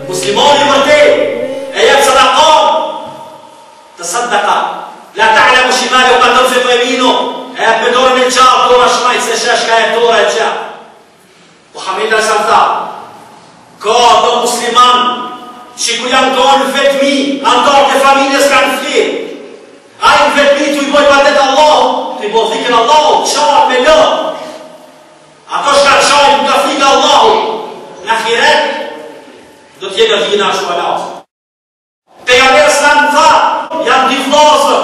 Muslimoni vërtet e jep sadaqon të sadaka. La ta'lamu shimalu ma tunfiqu yaminu. E jep me dorën e qartë, dora shmajt se shesh ka jep dora e qartë. Muhamedi sa tha, ka do musliman që ku janë tonë vetëmi, antarët e familjes kanë flerë. Ai në vetëmi të i boj patet Allahu, të i boj dhikën Allahu, qarë me lë. Ato shka qarë nga frika Allahu, në ahiret, do t'jene dhina shkualat. Pejgamberi s'na në tha, janë dy vllazër,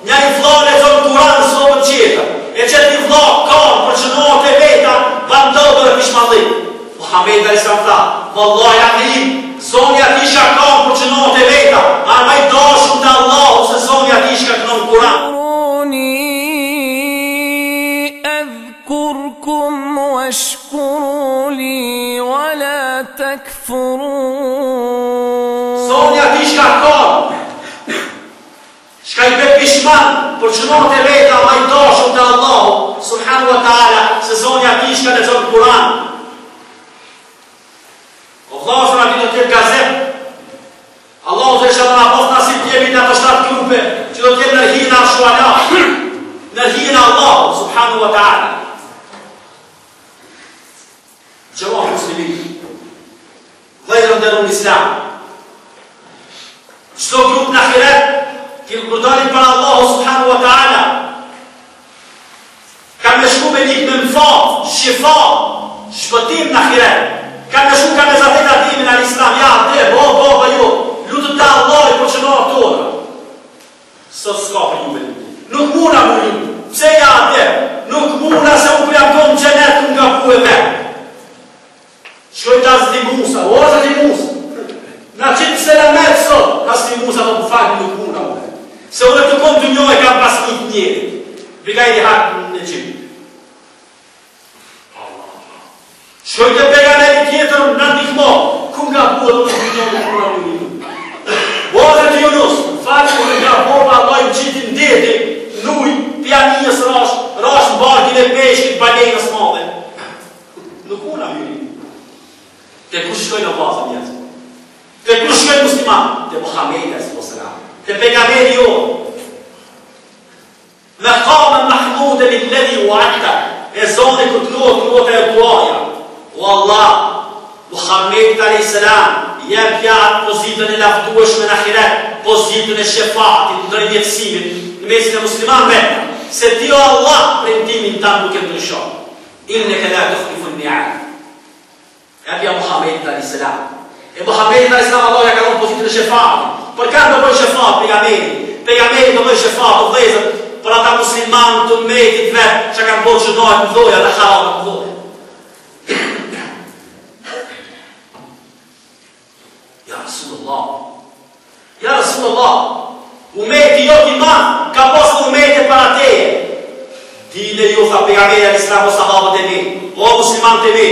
njëri vllazë e zonë Kur'an së më qetër, e qëtë një vllazë kanë për qënohet e veta, bandodë dhe pishmadhik. Muhamedi sa tha, vallahi akim, zonja ti shka kanë për qënohet e veta, armaj dashun të Allahu se zonja ti shka kanë në Kur'an. أذكركم واشكروا لي ولا تكفرون. Zonja ti shka kanë, shka i be pishman për qënohet e veta, armaj dashun të Allahu subhanahu wa ta'ala se zonja ti shka në zonë Kur'an. O vllazër ati do t'jetë gazet. Allahu të isha të nga posë nasip t'jemi në ato 7 grupe që do t'jetë nërhina shuala, nërhina Allahu subhanahu wa ta'ala. Gjëmohë muslimin, vëjrën dhe në islam, qëto grup në ahiret, t'jë kërdanin për Allahu subhanahu wa ta'ala, kam me shku me lik me mfat, shifa, shpëtim në ahiret, kam me shku ka me zatet adimin al islam, ja, dhe, bo, jo, lutët të Allah i për qënohë tona. Sot s'ka për ju me lutë. Nuk muna më lutë, pse ja, dhe, nuk muna se unë jam konë gjenet ku nga pu e me. Shkoj të asë di Musa, o asë di Musa, na qitë se në metë sot, asë di Musa do të falë nuk muna më. Se unë të konë të njoj kam pas një njeri, vika i hakë në qitë. Shkoj të peganeri tjetër në ndihmo, ku nga buë të njoj në kura më një. Boze të Yunus, falë ku nga boba Allah ju qitin deti, nuj, pjanijës rash në barkin e peshkit, balenës madhe. Nuk una më një. Te kush shkoj në bazë njëzë? Te kush shkoj musliman? Te Muhamedi s.a.s. Te pejgamberi jo. Me kamën mahmude li ledhi u akta, e zone këtë luot e duaja. O Allah, Muhamedi a.s. jem pja atë pozitën e laftueshme në ahiret, pozitën e shefatit, në drejtësimit, në mesin e musliman vetë, se ti o Allah, premtimin tanë nuk e ndryshon. Inne ke la tukhlifu l-mi'ad. E pja Muhamedi a.s. E Muhamedi a.s. Allah ja ka dhënë pozitën e shefatit. Për kanë do bëjë shefat, pejgamberi do bëjë shefat, o vëllezër, për ata musliman të metit vetë, që kanë bërë gjënohet në dhoja dhe haram në dhoja. Ja Rasulullah, umeti jo t'i ma, ka posë umeti para teje. Dile ju, tha pejgamberi al-Islam o sahabët e mi, o musliman të mi,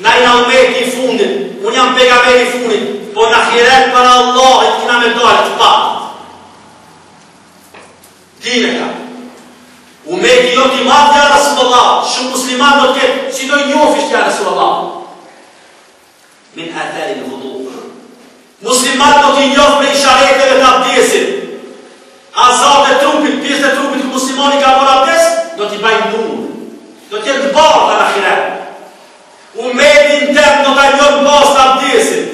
na i na umeti i fundit, unë jam pejgamberi i fundit, po në ahiret për Allah e t'kina me dalë të patë. Dile ka, umeti jo t'i ma, ja Rasulullah, shumë musliman do t'ketë, si do i njofisht ja Rasulullah. Min athari në vudu. Muslimat do t'i njof me ishareteve të abdesit. Azat e trupit, pjesë e trupit kë muslimani ka për abdes, do t'i bajnë nur. Do t'jenë të barë të në ahiret. Umetin tem do t'a njof në basë të abdesit.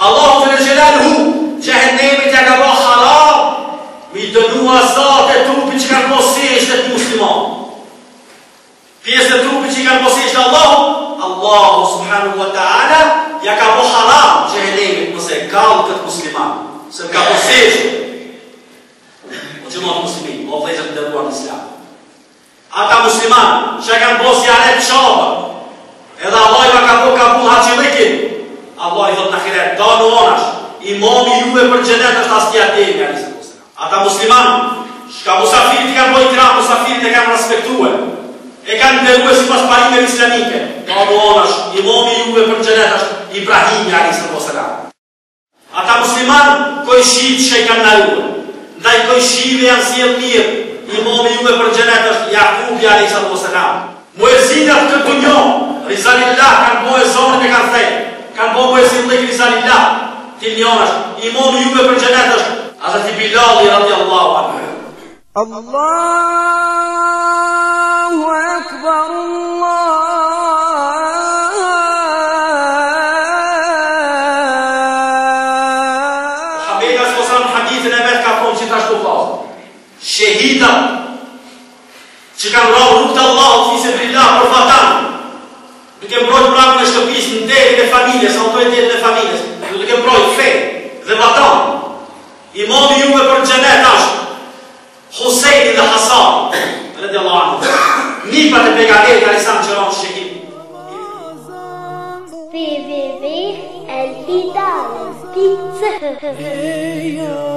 Allahu të në gjelal hu, gjehennemit ja ka ba haram, mi dënu azat e trupit që kanë posesht e të musliman. Pjesë e trupit që kanë posesht Allahu, Allahu subhanahu wa ta'ala ja ka po haram gjehenemit nëse kallë këtë musliman, se ka posesht. O gjëmatë muslimin, o vlezët në dërruar në islam. Ata musliman që kanë po zjaret qabë, edhe Allah i ka po kabul haqilikin, Allah i thot në khiret, da në onash, imami juve për gjenet është as tja demi, ata musliman, shka musafirit i kanë po i kram, musafirit e kanë respektue, e kanë ndërruhe si pas parimeve islamike. Da në onash, imami juve për gjenet është Ibrahimi a.s. Ata musliman, koj shqit që i kanë naruhe. ndaj kojshive janë sjell mirë. Imami juve për xhenet është Jakubi alayhis salam. Muezinat këtë dunjo, Rizalillah kanë bo e zonën e kanë thejë. Kanë bo muezin Rizalillah. Ti njohësh, imami juve për xhenet është Hazreti Bilali radiallahu anhu. Allahu Akbar, Shehida që kanë rrahë rrugë të Allahut fi sabilillah për vatan, duke mbrojtur prapë në shtëpisë, në derin e familjes, autoritetin e familjes, duke mbrojtur fe dhe vatan. Imami juve për xhenet është Huseini dhe Hasan radiallahu anhu, nipat e pejgamberit alayhis salam që janë shehid. www.elhidayah.cl